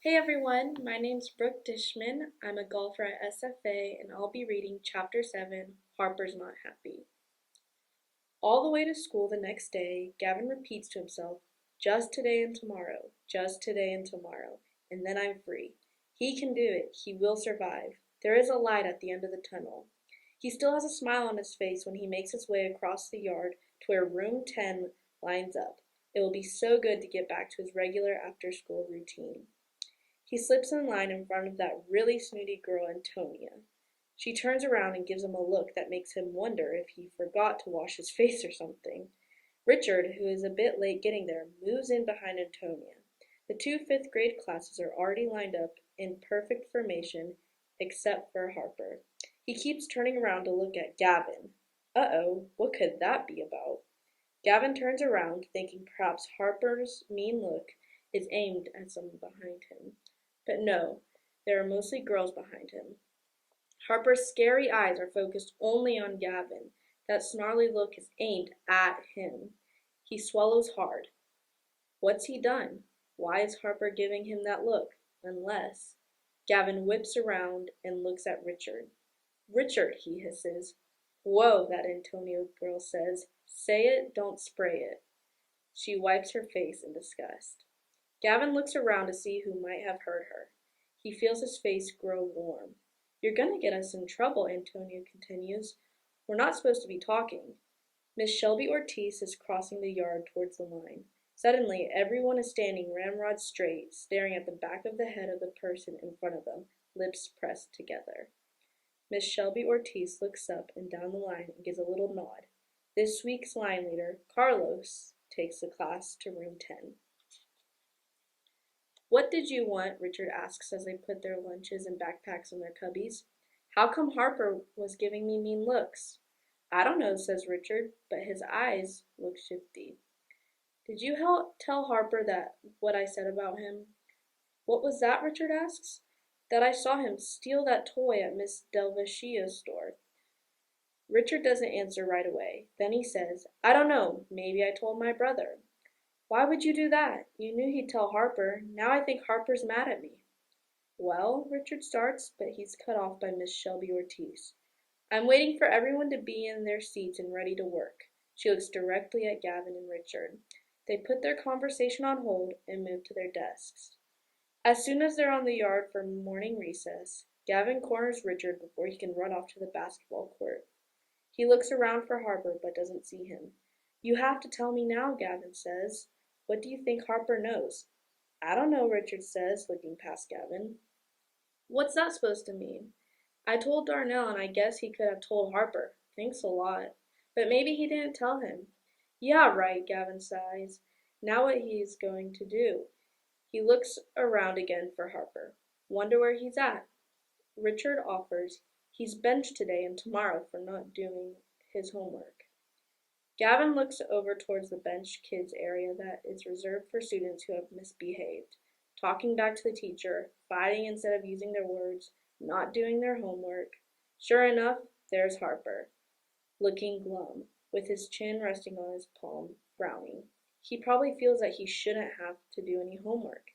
Hey everyone, my name's Brooke Dishman. I'm a golfer at SFA and I'll be reading Chapter 7, Harper's Not Happy. All the way to school the next day, Gavin repeats to himself, just today and tomorrow, just today and tomorrow, and then I'm free. He can do it. He will survive. There is a light at the end of the tunnel. He still has a smile on his face when he makes his way across the yard to where room 10 lines up. It will be so good to get back to his regular after-school routine. He slips in line in front of that really snooty girl, Antonia. She turns around and gives him a look that makes him wonder if he forgot to wash his face or something. Richard, who is a bit late getting there, moves in behind Antonia. The two fifth-grade classes are already lined up in perfect formation, except for Harper. He keeps turning around to look at Gavin. Uh-oh, what could that be about? Gavin turns around, thinking perhaps Harper's mean look is aimed at someone behind him. But no, there are mostly girls behind him. Harper's scary eyes are focused only on Gavin. That snarly look is aimed at him. He swallows hard. What's he done? Why is Harper giving him that look? Unless. Gavin whips around and looks at Richard. Richard, he hisses. Whoa, that Antonio girl says. Say it, don't spray it. She wipes her face in disgust. Gavin looks around to see who might have heard her. He feels his face grow warm. You're going to get us in trouble, Antonio continues. We're not supposed to be talking. Miss Shelby Ortiz is crossing the yard towards the line. Suddenly, everyone is standing ramrod straight, staring at the back of the head of the person in front of them, lips pressed together. Miss Shelby Ortiz looks up and down the line and gives a little nod. This week's line leader, Carlos, takes the class to room 10. What did you want? Richard asks as they put their lunches and backpacks in their cubbies. How come Harper was giving me mean looks? I don't know, says Richard, but his eyes look shifty. Did you tell Harper that what I said about him? What was that? Richard asks. That I saw him steal that toy at Miss Delvecchio's store. Richard doesn't answer right away. Then he says, I don't know. Maybe I told my brother. Why would you do that? You knew he'd tell Harper. Now I think Harper's mad at me. Well, Richard starts, but he's cut off by Miss Shelby Ortiz. I'm waiting for everyone to be in their seats and ready to work. She looks directly at Gavin and Richard. They put their conversation on hold and move to their desks. As soon as they're on the yard for morning recess, Gavin corners Richard before he can run off to the basketball court. He looks around for Harper but doesn't see him. You have to tell me now, Gavin says. What do you think Harper knows? I don't know, Richard says, looking past Gavin. What's that supposed to mean? I told Darnell and I guess he could have told Harper. Thanks a lot. But maybe he didn't tell him. Yeah, right, Gavin sighs. Now what he's going to do. He looks around again for Harper. Wonder where he's at. Richard offers. He's benched today and tomorrow for not doing his homework. Gavin looks over towards the bench kids area that is reserved for students who have misbehaved, talking back to the teacher, fighting instead of using their words, not doing their homework. Sure enough, there's Harper, looking glum, with his chin resting on his palm, frowning. He probably feels that he shouldn't have to do any homework.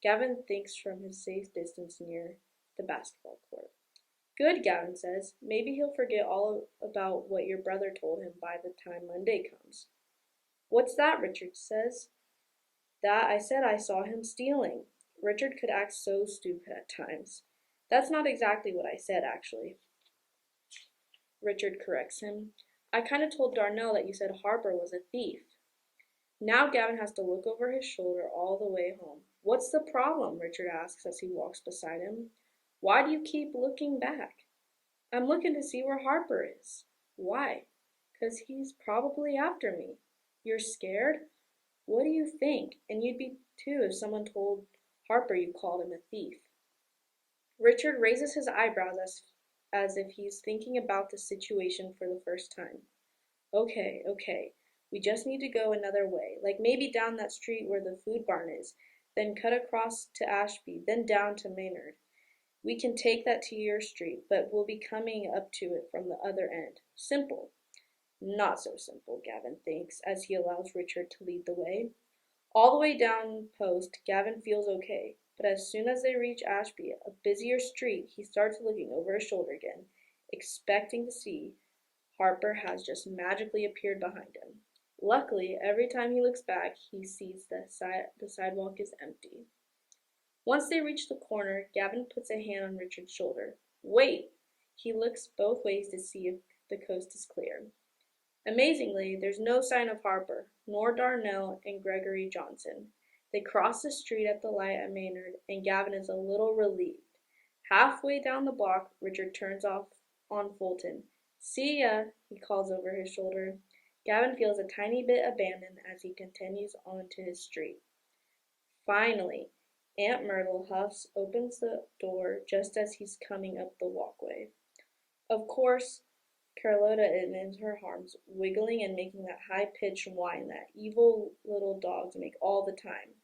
Gavin thinks from his safe distance near the basketball court. Good, Gavin says. Maybe he'll forget all about what your brother told him by the time Monday comes. What's that? Richard says. That I said I saw him stealing. Richard could act so stupid at times. That's not exactly what I said, actually. Richard corrects him. I kind of told Darnell that you said Harper was a thief. Now Gavin has to look over his shoulder all the way home. What's the problem? Richard asks as he walks beside him. Why do you keep looking back? I'm looking to see where Harper is. Why? 'Cause he's probably after me. You're scared? What do you think? And you'd be too if someone told Harper you called him a thief. Richard raises his eyebrows as if he's thinking about the situation for the first time. Okay. We just need to go another way, like maybe down that street where the food barn is, then cut across to Ashby, then down to Maynard. We can take that to your street, but we'll be coming up to it from the other end. Simple. Not so simple, Gavin thinks, as he allows Richard to lead the way. All the way down Post, Gavin feels okay, but as soon as they reach Ashby, a busier street, he starts looking over his shoulder again, expecting to see Harper has just magically appeared behind him. Luckily, every time he looks back, he sees the sidewalk is empty. Once they reach the corner, Gavin puts a hand on Richard's shoulder. Wait! He looks both ways to see if the coast is clear. Amazingly, there's no sign of Harper, nor Darnell and Gregory Johnson. They cross the street at the light at Maynard, and Gavin is a little relieved. Halfway down the block, Richard turns off on Fulton. See ya, he calls over his shoulder. Gavin feels a tiny bit abandoned as he continues on to his street. Finally, Aunt Myrtle Huffs opens the door just as he's coming up the walkway. Of course, Carlotta is in her arms, wiggling and making that high-pitched whine that evil little dogs make all the time.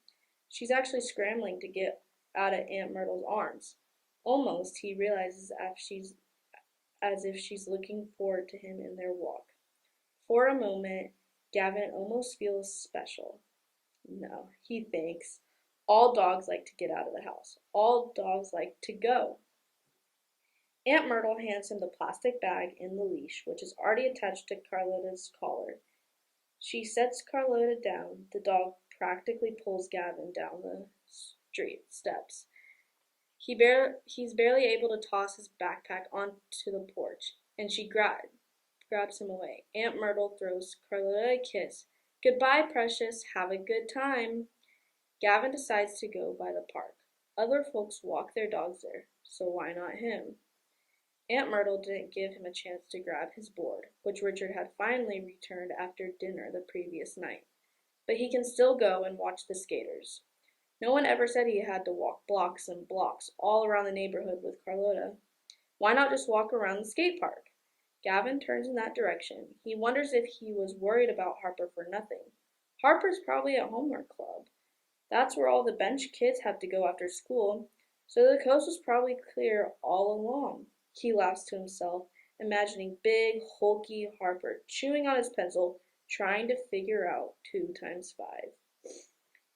She's actually scrambling to get out of Aunt Myrtle's arms. Almost, he realizes as if she's looking forward to him in their walk. For a moment, Gavin almost feels special. No, he thinks. All dogs like to get out of the house. All dogs like to go. Aunt Myrtle hands him the plastic bag in the leash, which is already attached to Carlotta's collar. She sets Carlotta down. The dog practically pulls Gavin down the street steps. He's barely able to toss his backpack onto the porch, and she grabs him away. Aunt Myrtle throws Carlotta a kiss. Goodbye, precious. Have a good time. Gavin decides to go by the park. Other folks walk their dogs there, so why not him? Aunt Myrtle didn't give him a chance to grab his board, which Richard had finally returned after dinner the previous night. But he can still go and watch the skaters. No one ever said he had to walk blocks and blocks all around the neighborhood with Carlotta. Why not just walk around the skate park? Gavin turns in that direction. He wonders if he was worried about Harper for nothing. Harper's probably at homework club. That's where all the bench kids have to go after school, so the coast was probably clear all along. He laughs to himself, imagining big, hulky Harper chewing on his pencil, trying to figure out 2 times 5.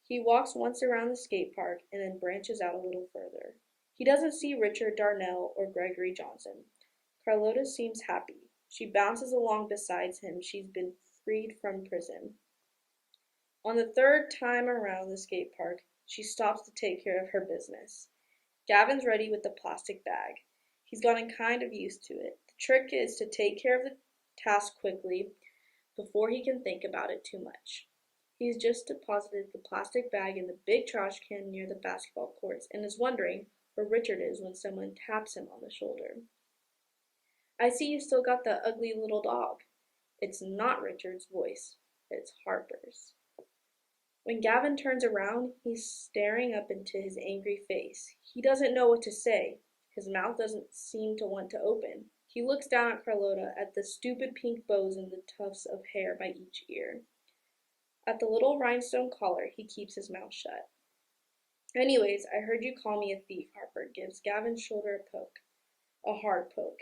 He walks once around the skate park and then branches out a little further. He doesn't see Richard Darnell or Gregory Johnson. Carlotta seems happy. She bounces along beside him. She's been freed from prison. On the 3rd time around the skate park, she stops to take care of her business. Gavin's ready with the plastic bag. He's gotten kind of used to it. The trick is to take care of the task quickly before he can think about it too much. He's just deposited the plastic bag in the big trash can near the basketball courts and is wondering where Richard is when someone taps him on the shoulder. I see you still got that ugly little dog. It's not Richard's voice. It's Harper's. When Gavin turns around, he's staring up into his angry face. He doesn't know what to say. His mouth doesn't seem to want to open. He looks down at Carlotta, at the stupid pink bows and the tufts of hair by each ear. At the little rhinestone collar, he keeps his mouth shut. Anyways, I heard you call me a thief, Harper gives Gavin's shoulder a poke. A hard poke.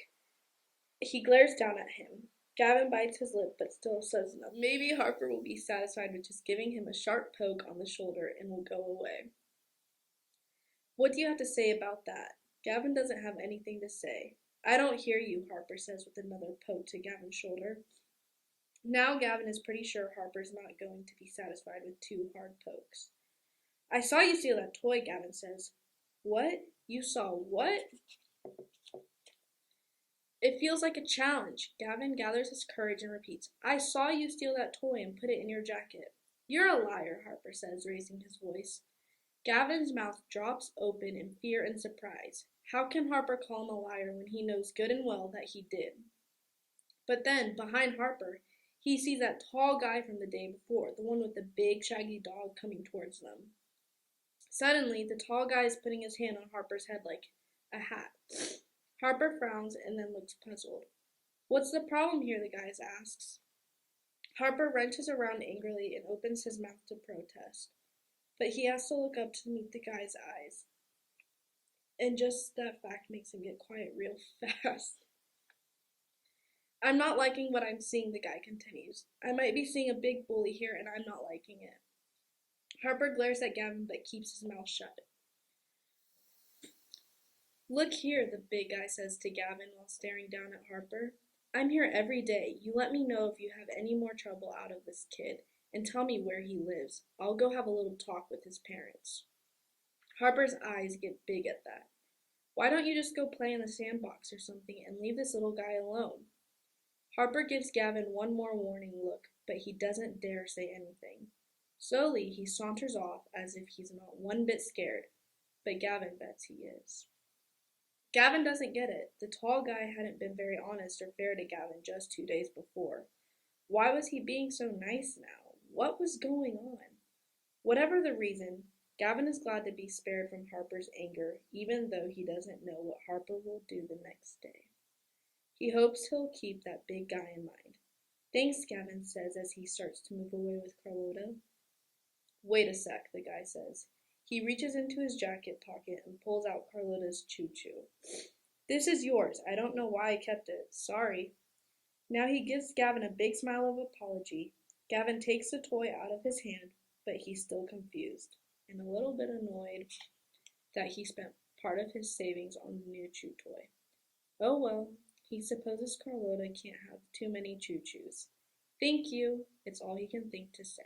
He glares down at him. Gavin bites his lip but still says nothing. Maybe Harper will be satisfied with just giving him a sharp poke on the shoulder and will go away. What do you have to say about that? Gavin doesn't have anything to say. I don't hear you, Harper says with another poke to Gavin's shoulder. Now Gavin is pretty sure Harper's not going to be satisfied with 2 hard pokes. I saw you steal that toy, Gavin says. What? You saw what? It feels like a challenge. Gavin gathers his courage and repeats, I saw you steal that toy and put it in your jacket. You're a liar, Harper says, raising his voice. Gavin's mouth drops open in fear and surprise. How can Harper call him a liar when he knows good and well that he did? But then, behind Harper, he sees that tall guy from the day before, the one with the big shaggy dog coming towards them. Suddenly, the tall guy is putting his hand on Harper's head like a hat. Harper frowns and then looks puzzled. What's the problem here, the guy asks. Harper wrenches around angrily and opens his mouth to protest. But he has to look up to meet the guy's eyes. And just that fact makes him get quiet real fast. I'm not liking what I'm seeing, the guy continues. I might be seeing a big bully here and I'm not liking it. Harper glares at Gavin but keeps his mouth shut. Look here, the big guy says to Gavin while staring down at Harper. I'm here every day. You let me know if you have any more trouble out of this kid, and tell me where he lives. I'll go have a little talk with his parents. Harper's eyes get big at that. Why don't you just go play in the sandbox or something and leave this little guy alone? Harper gives Gavin one more warning look, but he doesn't dare say anything. Slowly, he saunters off as if he's not one bit scared, but Gavin bets he is. Gavin doesn't get it. The tall guy hadn't been very honest or fair to Gavin just 2 days before. Why was he being so nice now? What was going on? Whatever the reason, Gavin is glad to be spared from Harper's anger, even though he doesn't know what Harper will do the next day. He hopes he'll keep that big guy in mind. Thanks, Gavin says as he starts to move away with Carlotta. Wait a sec, the guy says. He reaches into his jacket pocket and pulls out Carlotta's choo-choo. This is yours. I don't know why I kept it. Sorry. Now he gives Gavin a big smile of apology. Gavin takes the toy out of his hand, but he's still confused and a little bit annoyed that he spent part of his savings on the new chew toy. Oh well, he supposes Carlotta can't have too many choo-choos. Thank you, it's all he can think to say.